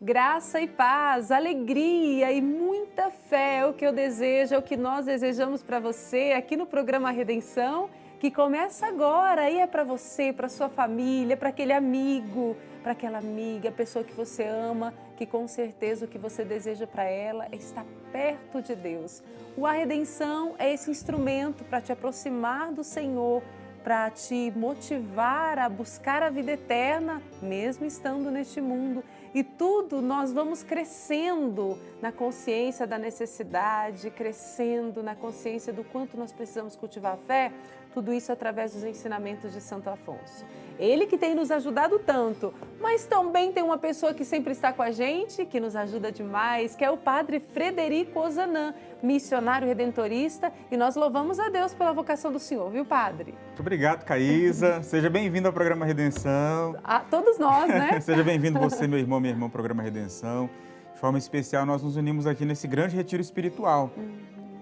Graça e paz, alegria e muita fé é o que eu desejo, é o que nós desejamos para você aqui no programa Redenção, que começa agora e é para você, para sua família, para aquele amigo, para aquela amiga, a pessoa que você ama, que com certeza o que você deseja para ela é estar perto de Deus. A redenção é esse instrumento para te aproximar do Senhor, para te motivar a buscar a vida eterna, mesmo estando neste mundo. E tudo nós vamos crescendo na consciência da necessidade, crescendo na consciência do quanto nós precisamos cultivar a fé, tudo isso através dos ensinamentos de Santo Afonso. Ele que tem nos ajudado tanto, mas também tem uma pessoa que sempre está com a gente, que nos ajuda demais, que é o Padre Frederico Ozanam, missionário redentorista, e nós louvamos a Deus pela vocação do senhor, viu, Padre? Muito obrigado, Caísa. Seja bem-vindo ao programa Redenção. A todos nós, né? Seja bem-vindo você, meu irmão, minha irmã, ao programa Redenção. De forma especial, nós nos unimos aqui nesse grande retiro espiritual.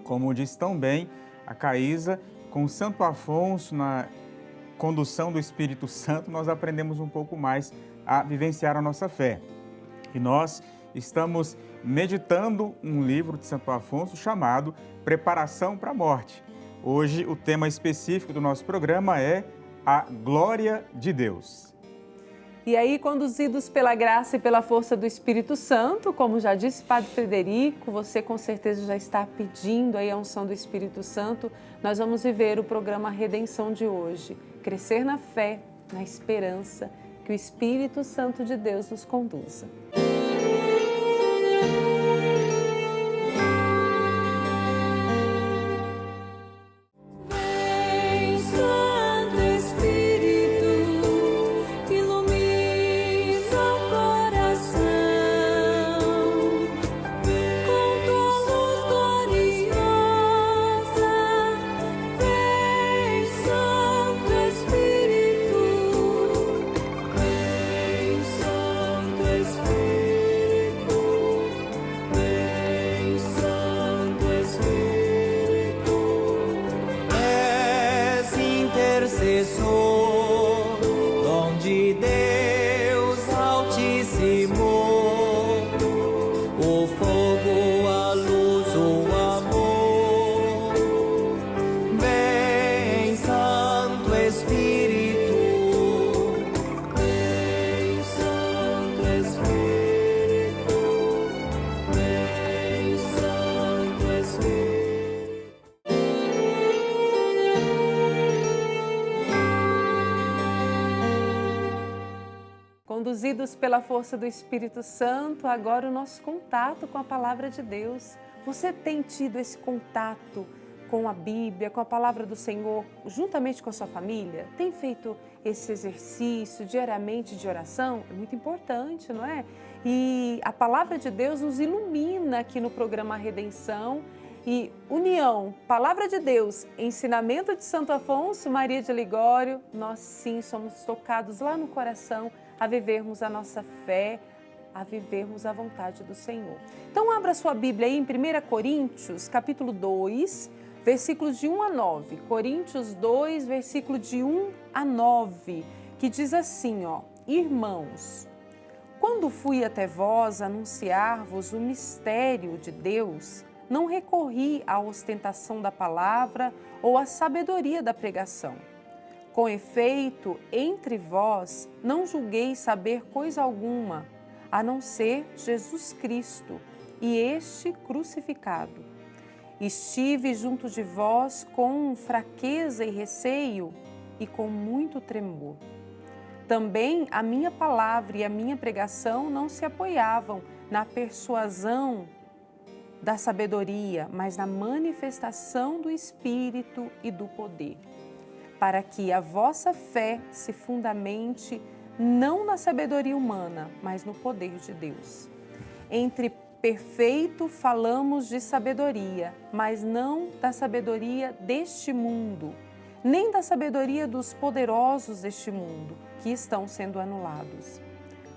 Como disse tão bem a Caísa, com o Santo Afonso na condução do Espírito Santo, nós aprendemos um pouco mais a vivenciar a nossa fé. E nós estamos meditando um livro de Santo Afonso chamado Preparação para a Morte. Hoje, o tema específico do nosso programa é a glória de Deus. E aí, conduzidos pela graça e pela força do Espírito Santo, como já disse Padre Frederico, você com certeza já está pedindo aí a unção do Espírito Santo, nós vamos viver o programa Redenção de hoje, crescer na fé, na esperança, que o Espírito Santo de Deus nos conduza. Conduzidos pela força do Espírito Santo, agora o nosso contato com a Palavra de Deus. Você tem tido esse contato com a Bíblia, com a Palavra do Senhor, juntamente com a sua família? Tem feito esse exercício diariamente de oração? É muito importante, não é? E a Palavra de Deus nos ilumina aqui no programa Redenção. E união, Palavra de Deus, ensinamento de Santo Afonso, Maria de Ligório, nós sim somos tocados lá no coração a vivermos a nossa fé, a vivermos a vontade do Senhor. Então abra sua Bíblia aí em 1 Coríntios, capítulo 2, versículos de 1 a 9. Coríntios 2, versículo de 1 a 9, que diz assim, ó: Irmãos, quando fui até vós anunciar-vos o mistério de Deus, não recorri à ostentação da palavra ou à sabedoria da pregação. Com efeito, entre vós não julguei saber coisa alguma, a não ser Jesus Cristo e este crucificado. Estive junto de vós com fraqueza e receio e com muito tremor. Também a minha palavra e a minha pregação não se apoiavam na persuasão da sabedoria, mas na manifestação do Espírito e do poder, para que a vossa fé se fundamente não na sabedoria humana, mas no poder de Deus. Entre perfeito falamos de sabedoria, mas não da sabedoria deste mundo, nem da sabedoria dos poderosos deste mundo, que estão sendo anulados.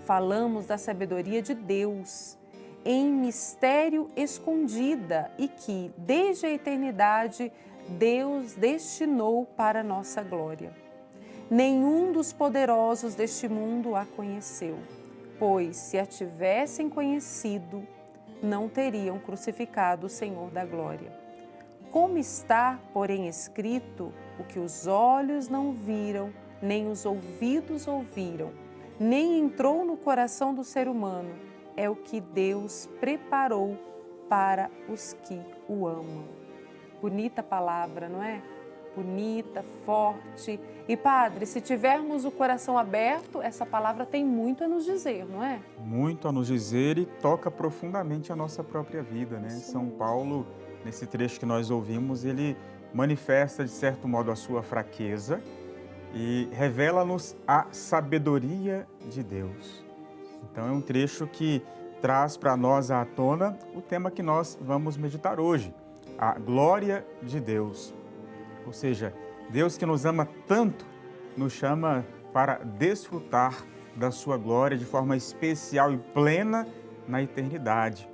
Falamos da sabedoria de Deus, em mistério escondida e que, desde a eternidade, Deus destinou para a nossa glória. Nenhum dos poderosos deste mundo a conheceu. pois se a tivessem conhecido, não teriam crucificado o Senhor da glória. Como está, porém, escrito, o que os olhos não viram, nem os ouvidos ouviram, nem entrou no coração do ser humano, é o que Deus preparou para os que o amam. Bonita palavra, não é? Bonita, forte. E, Padre, se tivermos o coração aberto, essa palavra tem muito a nos dizer, não é? Muito a nos dizer e toca profundamente a nossa própria vida, né? Isso São mesmo. Paulo, nesse trecho que nós ouvimos, ele manifesta, de certo modo, a sua fraqueza e revela-nos a sabedoria de Deus. Então, é um trecho que traz para nós à tona o tema que nós vamos meditar hoje, a glória de Deus. Ou seja, Deus que nos ama tanto, nos chama para desfrutar da sua glória de forma especial e plena na eternidade.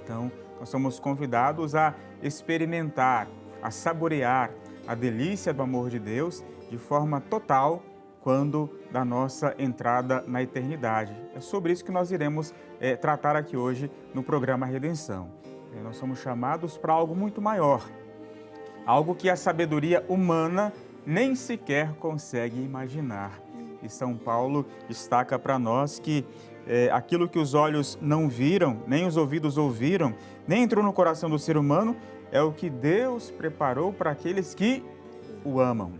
Então, nós somos convidados a experimentar, a saborear a delícia do amor de Deus de forma total quando da nossa entrada na eternidade. É sobre isso que nós iremos tratar aqui hoje no programa Redenção. Nós somos chamados para algo muito maior, algo que a sabedoria humana nem sequer consegue imaginar. E São Paulo destaca para nós que aquilo que os olhos não viram, nem os ouvidos ouviram, nem entrou no coração do ser humano, é o que Deus preparou para aqueles que o amam.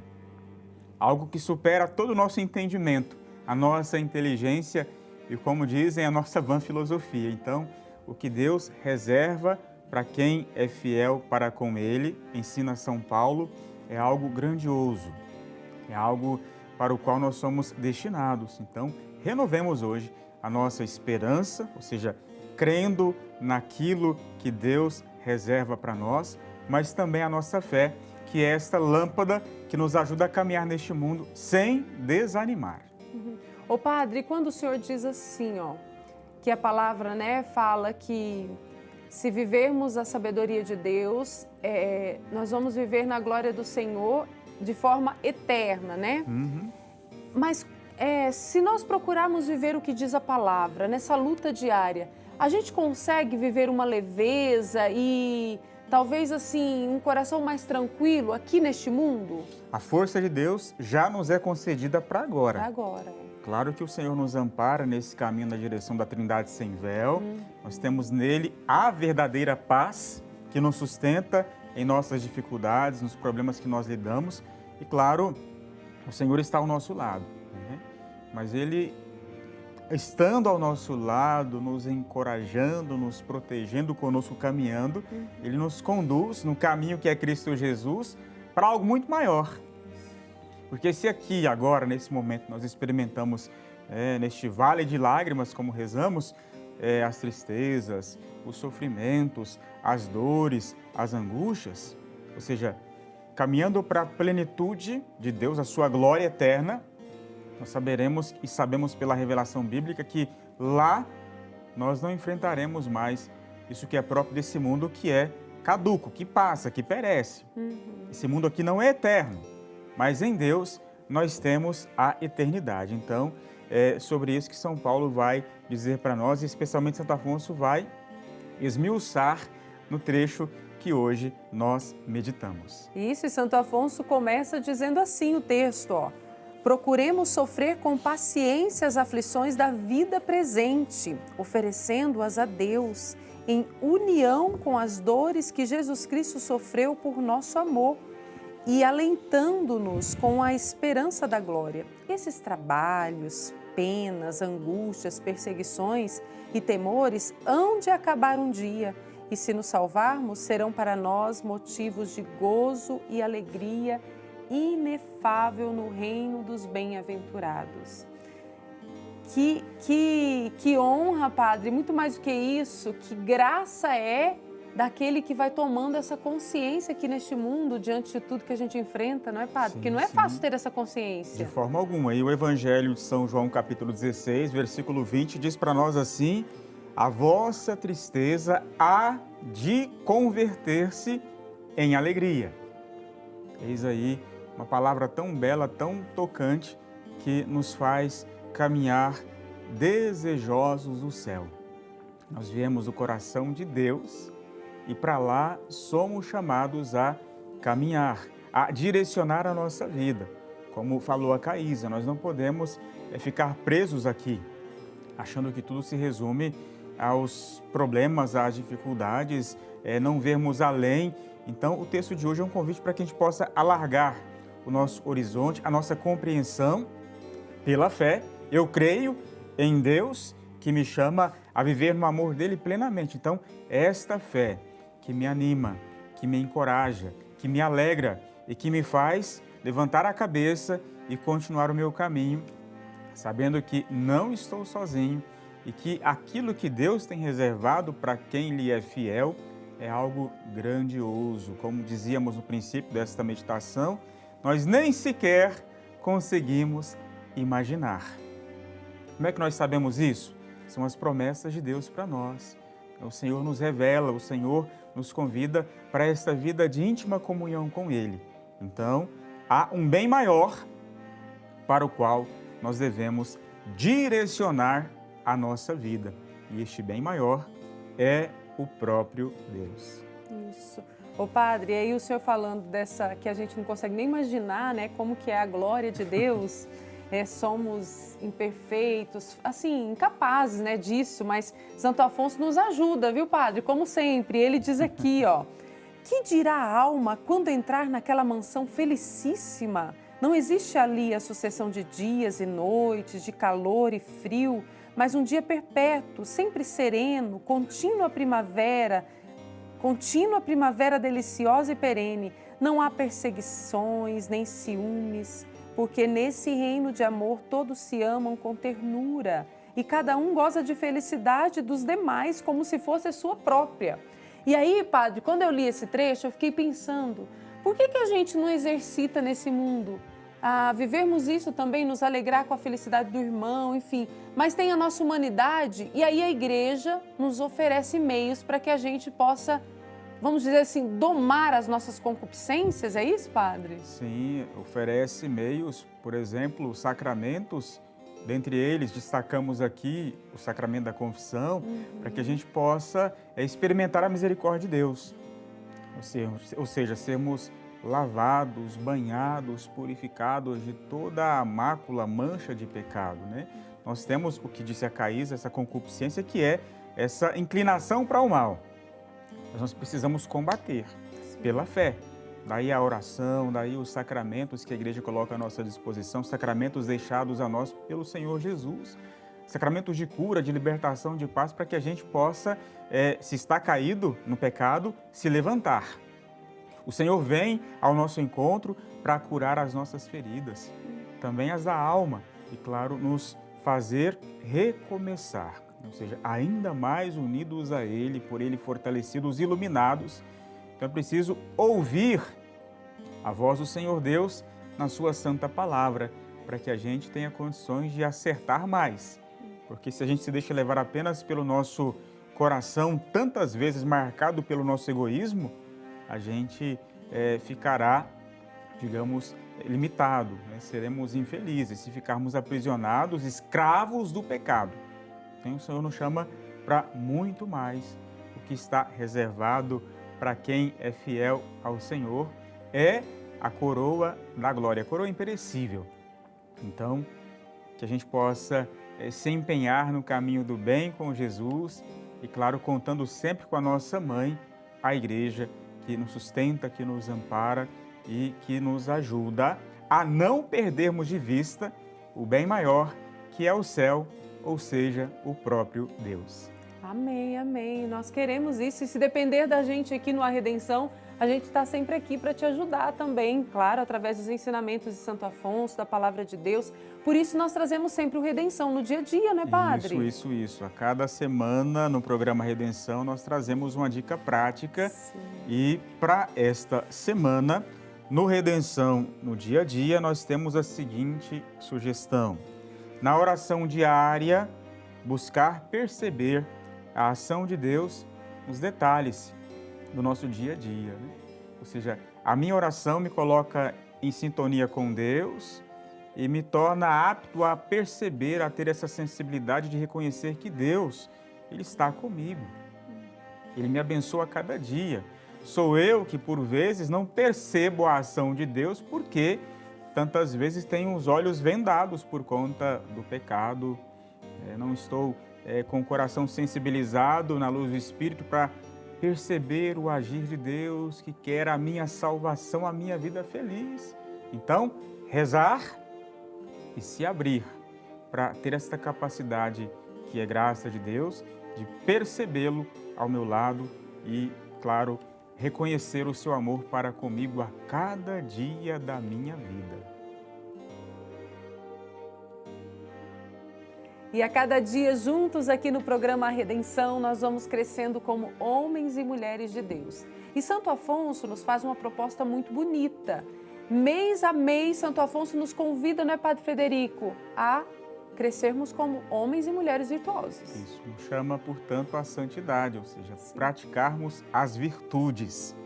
Algo que supera todo o nosso entendimento, a nossa inteligência e, como dizem, a nossa vã filosofia. Então, o que Deus reserva para quem é fiel para com Ele, ensina São Paulo, é algo grandioso, é algo para o qual nós somos destinados. Então, renovemos hoje a nossa esperança, ou seja, crendo naquilo que Deus reserva para nós, mas também a nossa fé, que é esta lâmpada que nos ajuda a caminhar neste mundo sem desanimar. Ô Padre, quando o senhor diz assim, ó, que a palavra, né, fala que se vivermos a sabedoria de Deus, nós vamos viver na glória do Senhor de forma eterna, né? Mas se nós procurarmos viver o que diz a palavra, nessa luta diária, a gente consegue viver uma leveza e talvez assim um coração mais tranquilo aqui neste mundo? A força de Deus já nos é concedida para agora. Para agora. Claro que o Senhor nos ampara nesse caminho na direção da Trindade sem véu. Nós temos nele a verdadeira paz que nos sustenta em nossas dificuldades, nos problemas que nós lidamos. E claro, o Senhor está ao nosso lado, né? Mas Ele, estando ao nosso lado, nos encorajando, nos protegendo, conosco caminhando, Ele nos conduz no caminho que é Cristo Jesus para algo muito maior. Porque se aqui, agora, nesse momento, nós experimentamos, neste vale de lágrimas, como rezamos, as tristezas, os sofrimentos, as dores, as angústias, ou seja, caminhando para a plenitude de Deus, a sua glória eterna, nós saberemos e sabemos pela revelação bíblica que lá nós não enfrentaremos mais isso que é próprio desse mundo, que é caduco, que passa, que perece. Esse mundo aqui não é eterno, mas em Deus nós temos a eternidade. Então, é sobre isso que São Paulo vai dizer para nós, e especialmente Santo Afonso vai esmiuçar no trecho que hoje nós meditamos. Isso, e Santo Afonso começa dizendo assim o texto, ó. Procuremos sofrer com paciência as aflições da vida presente, oferecendo-as a Deus, em união com as dores que Jesus Cristo sofreu por nosso amor e alentando-nos com a esperança da glória. Esses trabalhos, penas, angústias, perseguições e temores hão de acabar um dia, e se nos salvarmos, serão para nós motivos de gozo e alegria inefável no reino dos bem-aventurados. Que honra, Padre, muito mais do que isso, que graça é daquele que vai tomando essa consciência aqui neste mundo, diante de tudo que a gente enfrenta, não é, Padre? Porque não é fácil ter essa consciência. De forma alguma. E o Evangelho de São João, capítulo 16, versículo 20, diz para nós assim: a vossa tristeza há de converter-se em alegria. Eis aí uma palavra tão bela, tão tocante, que nos faz caminhar desejosos do céu. Nós viemos do coração de Deus e para lá somos chamados a caminhar, a direcionar a nossa vida. Como falou a Caísa, nós não podemos ficar presos aqui, achando que tudo se resume aos problemas, às dificuldades, não vermos além. Então, o texto de hoje é um convite para que a gente possa alargar o nosso horizonte, a nossa compreensão pela fé. Eu creio em Deus que me chama a viver no amor dele plenamente. Então, é esta fé que me anima, que me encoraja, que me alegra e que me faz levantar a cabeça e continuar o meu caminho, sabendo que não estou sozinho e que aquilo que Deus tem reservado para quem lhe é fiel é algo grandioso. Como dizíamos no princípio desta meditação, nós nem sequer conseguimos imaginar. Como é que nós sabemos isso? São as promessas de Deus para nós. O Senhor nos revela, o Senhor nos convida para esta vida de íntima comunhão com Ele. Então, há um bem maior para o qual nós devemos direcionar a nossa vida. E este bem maior é o próprio Deus. Isso. Ô padre, aí o senhor falando dessa, que a gente não consegue nem imaginar, né, como que é a glória de Deus, somos imperfeitos, assim, incapazes, né, disso, mas Santo Afonso nos ajuda, viu, padre? Como sempre, ele diz aqui, ó, que dirá a alma quando entrar naquela mansão felicíssima? Não existe ali a sucessão de dias e noites, de calor e frio, mas um dia perpétuo, sempre sereno, contínua primavera deliciosa e perene. Não há perseguições, nem ciúmes, porque nesse reino de amor todos se amam com ternura e cada um goza de felicidade dos demais como se fosse a sua própria. E aí, padre, quando eu li esse trecho, eu fiquei pensando, por que a gente não exercita nesse mundo a vivermos isso também, nos alegrar com a felicidade do irmão, enfim, mas tem a nossa humanidade e aí a igreja nos oferece meios para que a gente possa, vamos dizer assim, domar as nossas concupiscências, é isso, padre? Sim, oferece meios, por exemplo, sacramentos, dentre eles destacamos aqui o sacramento da confissão, para que a gente possa experimentar a misericórdia de Deus, ou seja, sermos lavados, banhados, purificados de toda a mácula, mancha de pecado, né? Nós temos o que disse a Caísa, essa concupiscência, que é essa inclinação para o mal. Mas nós precisamos combater pela fé. Daí a oração, daí os sacramentos que a igreja coloca à nossa disposição, sacramentos deixados a nós pelo Senhor Jesus. Sacramentos de cura, de libertação, de paz, para que a gente possa, se está caído no pecado, se levantar. O Senhor vem ao nosso encontro para curar as nossas feridas, também as da alma, e, claro, nos fazer recomeçar, ou seja, ainda mais unidos a Ele, por Ele fortalecidos, iluminados. Então é preciso ouvir a voz do Senhor Deus na sua santa palavra, para que a gente tenha condições de acertar mais. Porque se a gente se deixa levar apenas pelo nosso coração, tantas vezes marcado pelo nosso egoísmo, a gente ficará, digamos, limitado, né? Seremos infelizes se ficarmos aprisionados, escravos do pecado. Então o Senhor nos chama para muito mais. O que está reservado para quem é fiel ao Senhor é a coroa da glória, a coroa imperecível. Então, que a gente possa se empenhar no caminho do bem com Jesus e, claro, contando sempre com a nossa mãe, a igreja, que nos sustenta, que nos ampara e que nos ajuda a não perdermos de vista o bem maior, que é o céu, ou seja, o próprio Deus. Amém, amém. Nós queremos isso e se depender da gente aqui no A Redenção, a gente está sempre aqui para te ajudar também, claro, através dos ensinamentos de Santo Afonso, da Palavra de Deus. Por isso nós trazemos sempre o Redenção no dia a dia, né, padre? Isso. A cada semana no programa Redenção nós trazemos uma dica prática. Sim. E para esta semana, no Redenção no dia a dia, nós temos a seguinte sugestão. Na oração diária, buscar perceber a ação de Deus nos detalhes do nosso dia a dia, né? Ou seja, a minha oração me coloca em sintonia com Deus e me torna apto a perceber, a ter essa sensibilidade de reconhecer que Deus, Ele está comigo. Ele me abençoa a cada dia. Sou eu que, por vezes, não percebo a ação de Deus porque tantas vezes tenho os olhos vendados por conta do pecado. Não estou com o coração sensibilizado na luz do Espírito para perceber o agir de Deus que quer a minha salvação, a minha vida feliz. Então, rezar e se abrir para ter esta capacidade que é graça de Deus, de percebê-lo ao meu lado e, claro, reconhecer o seu amor para comigo a cada dia da minha vida. E a cada dia, juntos aqui no programa Redenção, nós vamos crescendo como homens e mulheres de Deus. E Santo Afonso nos faz uma proposta muito bonita. Mês a mês, Santo Afonso nos convida, não é, Padre Frederico, a crescermos como homens e mulheres virtuosos. Isso nos chama, portanto, à santidade, ou seja, praticarmos as virtudes.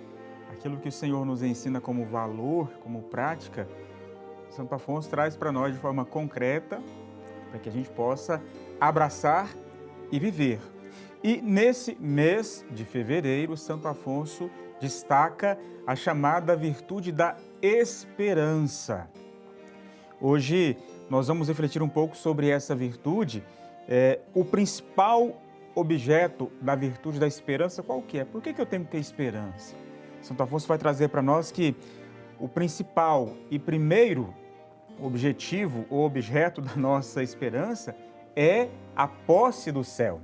Aquilo que o Senhor nos ensina como valor, como prática, Santo Afonso traz para nós de forma concreta, para que a gente possa abraçar e viver. E nesse mês de fevereiro, Santo Afonso destaca a chamada virtude da esperança. Hoje nós vamos refletir um pouco sobre essa virtude. O principal objeto da virtude da esperança, qual que é? Por que eu tenho que ter esperança? Santo Afonso vai trazer para nós que o principal e primeiro objetivo ou objeto da nossa esperança é a posse do céu.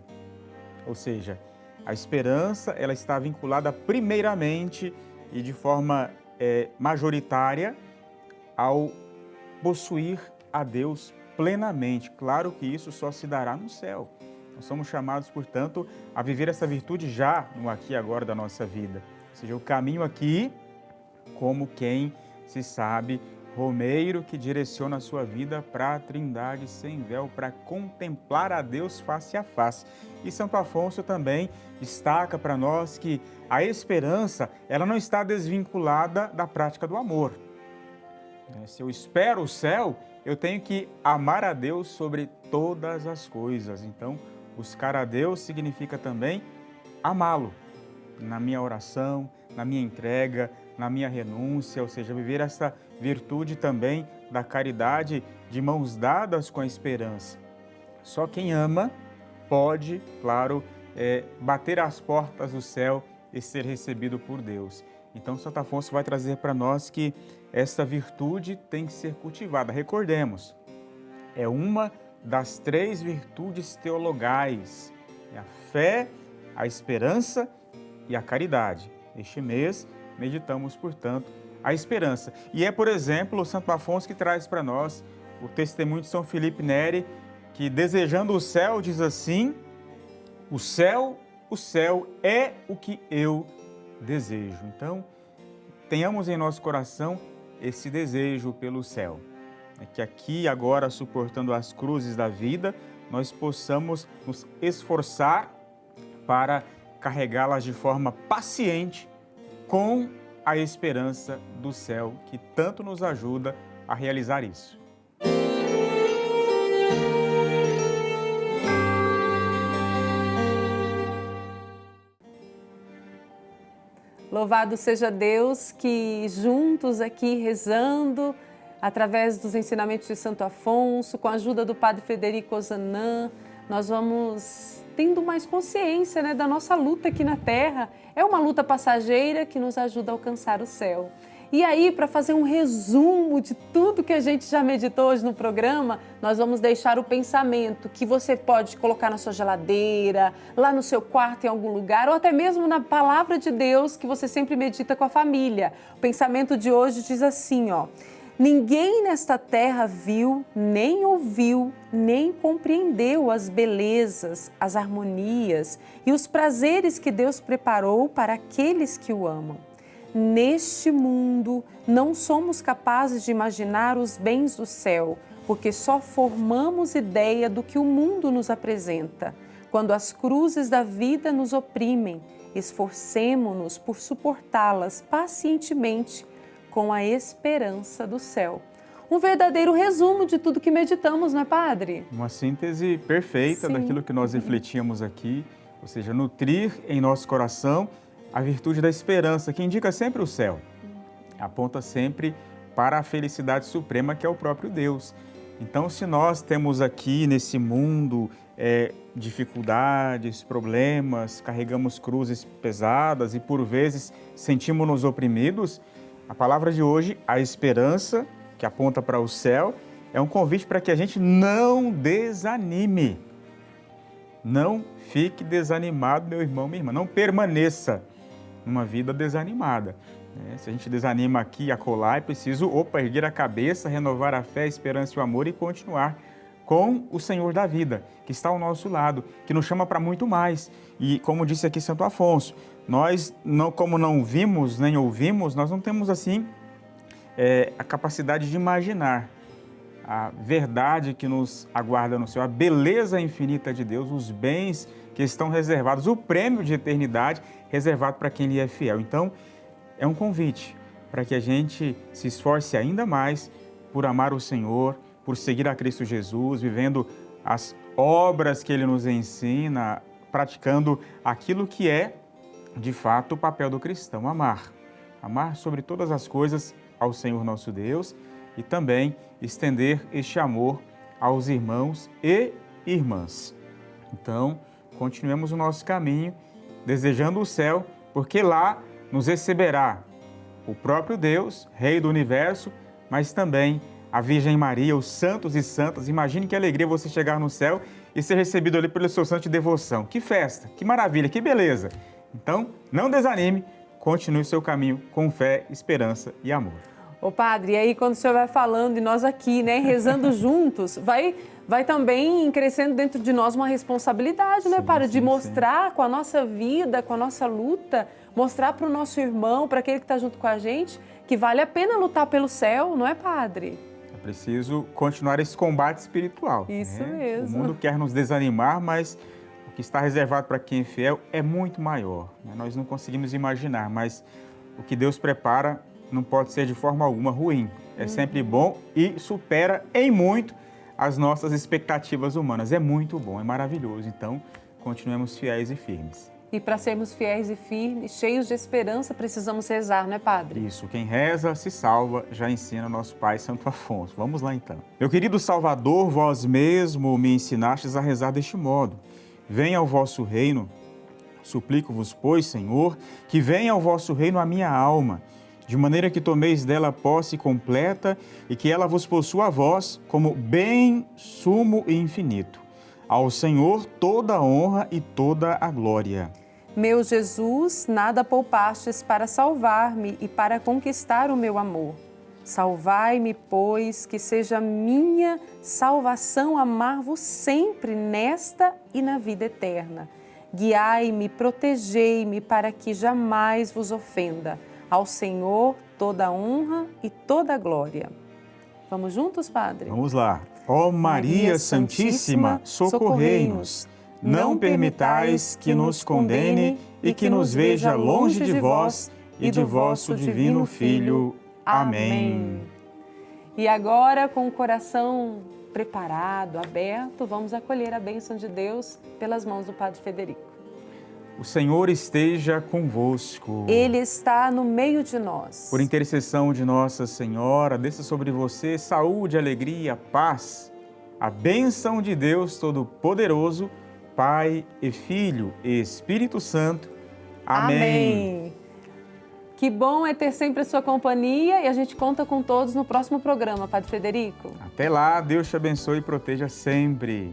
Ou seja, a esperança ela está vinculada primeiramente e de forma majoritária ao possuir a Deus plenamente. Claro que isso só se dará no céu. Nós somos chamados, portanto, a viver essa virtude já no aqui e agora da nossa vida. Ou seja, o caminho aqui como quem se sabe romeiro que direciona a sua vida para a Trindade sem véu, para contemplar a Deus face a face. E Santo Afonso também destaca para nós que a esperança ela não está desvinculada da prática do amor. Se eu espero o céu, eu tenho que amar a Deus sobre todas as coisas. Então, buscar a Deus significa também amá-lo na minha oração, na minha entrega, na minha renúncia, ou seja, viver essa virtude também da caridade de mãos dadas com a esperança. Só quem ama pode, claro, bater às portas do céu e ser recebido por Deus. Então, Santo Afonso vai trazer para nós que essa virtude tem que ser cultivada. Recordemos, é uma das 3 virtudes teologais, é a fé, a esperança e a caridade. Este mês, meditamos, portanto, a esperança. E é, por exemplo, o Santo Afonso que traz para nós o testemunho de São Felipe Neri, que desejando o céu, diz assim: o céu é o que eu desejo. Então, tenhamos em nosso coração esse desejo pelo céu. Que aqui, agora, suportando as cruzes da vida, nós possamos nos esforçar para carregá-las de forma paciente com a esperança do céu, que tanto nos ajuda a realizar isso. Louvado seja Deus que juntos aqui rezando, através dos ensinamentos de Santo Afonso, com a ajuda do Padre Frederico Ozanam, nós vamos tendo mais consciência, né, da nossa luta aqui na Terra. É uma luta passageira que nos ajuda a alcançar o céu. E aí, para fazer um resumo de tudo que a gente já meditou hoje no programa, nós vamos deixar o pensamento que você pode colocar na sua geladeira, lá no seu quarto, em algum lugar, ou até mesmo na palavra de Deus que você sempre medita com a família. O pensamento de hoje diz assim, ó: ninguém nesta terra viu, nem ouviu, nem compreendeu as belezas, as harmonias e os prazeres que Deus preparou para aqueles que o amam. Neste mundo, não somos capazes de imaginar os bens do céu, porque só formamos ideia do que o mundo nos apresenta. Quando as cruzes da vida nos oprimem, esforcemo-nos por suportá-las pacientemente, com a esperança do céu. um verdadeiro resumo de tudo que meditamos, não é, Padre? Uma síntese perfeita daquilo que nós refletíamos aqui, ou seja, nutrir em nosso coração a virtude da esperança, que indica sempre o céu, aponta sempre para a felicidade suprema, que é o próprio Deus. Então, se nós temos aqui nesse mundo dificuldades, problemas, carregamos cruzes pesadas e por vezes sentimos-nos oprimidos, a palavra de hoje, a esperança, que aponta para o céu, é um convite para que a gente não desanime. Não fique desanimado, meu irmão, minha irmã. Não permaneça numa vida desanimada. Se a gente desanima aqui e acolá, é preciso, erguer a cabeça, renovar a fé, a esperança e o amor e continuar com o Senhor da vida, que está ao nosso lado, que nos chama para muito mais. E como disse aqui Santo Afonso, nós, como não vimos nem ouvimos, nós não temos assim a capacidade de imaginar a verdade que nos aguarda no céu, a beleza infinita de Deus, os bens que estão reservados, o prêmio de eternidade reservado para quem lhe é fiel. Então, é um convite para que a gente se esforce ainda mais por amar o Senhor, por seguir a Cristo Jesus, vivendo as obras que Ele nos ensina, praticando aquilo que é, de fato, o papel do cristão, amar. Amar sobre todas as coisas ao Senhor nosso Deus e também estender este amor aos irmãos e irmãs. Então, continuemos o nosso caminho, desejando o céu, porque lá nos receberá o próprio Deus, Rei do Universo, mas também a Virgem Maria, os santos e santas. Imagine que alegria você chegar no céu e ser recebido ali pelo seu santo de devoção. Que festa, que maravilha, que beleza! Então, não desanime, continue o seu caminho com fé, esperança e amor. Ô Padre, e aí quando o senhor vai falando e nós aqui, né, rezando juntos, vai também crescendo dentro de nós uma responsabilidade, né, Padre? De mostrar com a nossa vida, com a nossa luta, mostrar para o nosso irmão, para aquele que está junto com a gente, que vale a pena lutar pelo céu, não é, Padre? É preciso continuar esse combate espiritual. Isso mesmo. O mundo quer nos desanimar, mas o que está reservado para quem é fiel é muito maior. Nós não conseguimos imaginar, mas o que Deus prepara não pode ser de forma alguma ruim. É sempre bom e supera em muito as nossas expectativas humanas. É muito bom, é maravilhoso. Então, continuemos fiéis e firmes. E para sermos fiéis e firmes, cheios de esperança, precisamos rezar, não é, Padre? Isso, quem reza se salva, já ensina nosso Pai Santo Afonso. Vamos lá então. Meu querido Salvador, vós mesmo me ensinastes a rezar deste modo. Venha ao vosso reino, suplico-vos, pois, Senhor, que venha ao vosso reino a minha alma, de maneira que tomeis dela posse completa e que ela vos possua a vós como bem sumo e infinito. Ao Senhor toda a honra e toda a glória. Meu Jesus, nada poupastes para salvar-me e para conquistar o meu amor. Salvai-me, pois, que seja minha salvação amar-vos sempre nesta e na vida eterna. Guiai-me, protegei-me para que jamais vos ofenda. Ao Senhor toda a honra e toda a glória. Vamos juntos, Padre? Vamos lá. Ó Maria Santíssima, socorrei-nos. Não permitais que nos condene e que nos veja longe de vós e de vosso divino Filho. Amém. E agora, com o coração preparado, aberto, vamos acolher a bênção de Deus pelas mãos do Padre Federico. O Senhor esteja convosco. Ele está no meio de nós. Por intercessão de Nossa Senhora, desça sobre você saúde, alegria, paz, a bênção de Deus Todo-Poderoso, Pai e Filho e Espírito Santo. Amém. Amém. Que bom é ter sempre a sua companhia e a gente conta com todos no próximo programa, Padre Federico. Até lá, Deus te abençoe e proteja sempre.